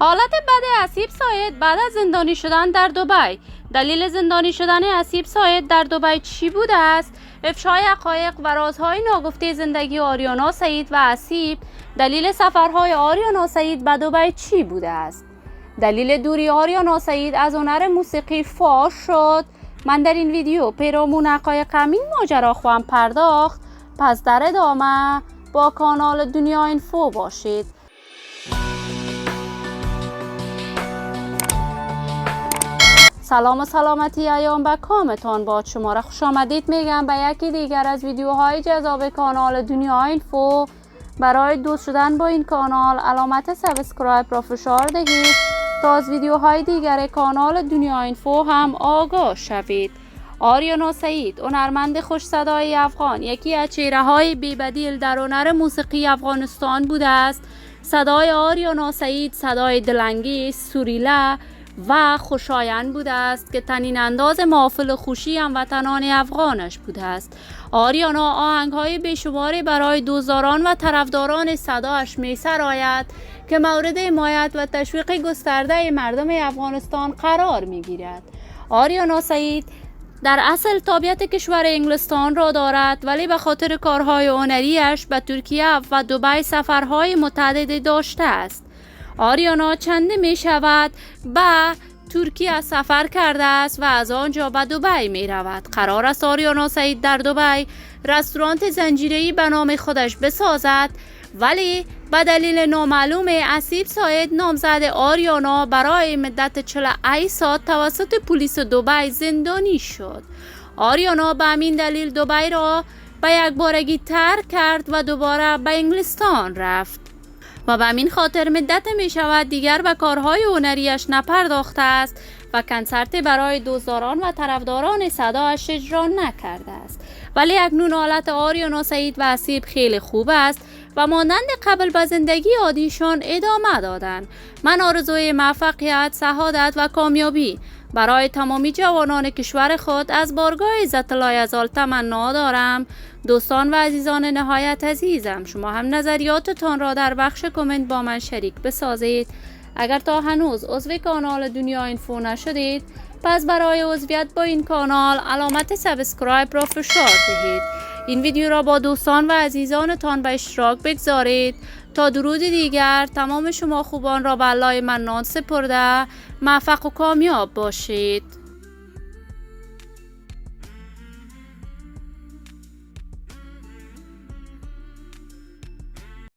حالت بد اسیب ساید بعد از زندانی شدن در دبی. دلیل زندانی شدن اسیب ساید در دبی چی بوده است؟ افشای حقایق و رازهای ناگفته زندگی آریانا سعید و اسیب. دلیل سفرهای آریانا سعید به دبی چی بوده است؟ دلیل دوری آریانا سعید از هنر موسیقی فاش شد. من در این ویدیو پیرامون حقایق همین ماجرا خواهم پرداخت. پس در ادامه با کانال دنیا اینفو باشید. سلام و سلامتی ایام به کامتان باد. شما را خوش آمدید میگم به یکی دیگر از ویدیوهای جذاب کانال دنیا اینفو. برای دوست شدن با این کانال علامت سابسکرایب را فشار دهید تا از ویدیوهای دیگر کانال دنیا اینفو هم آگاه شوید. آریانا سعید، هنرمند خوش صدای افغان، یکی از چهره‌های بی‌بدیل در هنر موسیقی افغانستان بوده است. صدای آریانا سعید صدای دلانگیز، سریله و خوشایند بوده است که تنین انداز محافل خوشی هموطنان افغانش بوده است. آریانا آهنگ‌های بیشماری برای دوستداران و طرفداران صدایش می‌سراید که مورد حمایت و تشویق گسترده مردم افغانستان قرار می‌گیرد. آریانا سعید در اصل تابعیت کشور انگلستان را دارد، ولی به خاطر کارهای هنریش به ترکیه و دبی سفرهای متعددی داشته است. آریانا چندی می شود به ترکیه سفر کرده است و از آنجا به دبی می رود. قرار است آریانا سعید در دبی رستوران زنجیره‌ای به نام خودش بسازد، ولی به دلیل نامعلوم اسیب ساید نامزد آریانا برای مدت 48 ساعت توسط پلیس دبی زندانی شد. آریانا به همین دلیل دبی را به یک بارگی ترک کرد و دوباره به انگلستان رفت و به همین خاطر مدت می شود دیگر به کارهای هنریش نپرداخته است و کنسرت برای دوستداران و طرفداران صدایش اجرا نکرده است. ولی اکنون حالت آریانا سعید و اسیب خیلی خوب است و مانند قبل به زندگی عادیشان ادامه دادند. من آرزوی موفقیت، سعادت و کامیابی برای تمامی جوانان کشور خود از بارگاه عزت لایزال تمنا دارم. دوستان و عزیزان نهایت عزیزم، شما هم نظریاتتان را در بخش کامنت با من شریک بسازید. اگر تا هنوز عضو کانال دنیا اینفو نشدید، پس برای عضویت با این کانال علامت سابسکرایب را فشار دهید. این ویدیو را با دوستان و عزیزانتان به اشتراک بگذارید. تا درود دیگر تمام شما خوبان را به الله منان سپرده موفق و کامیاب باشید.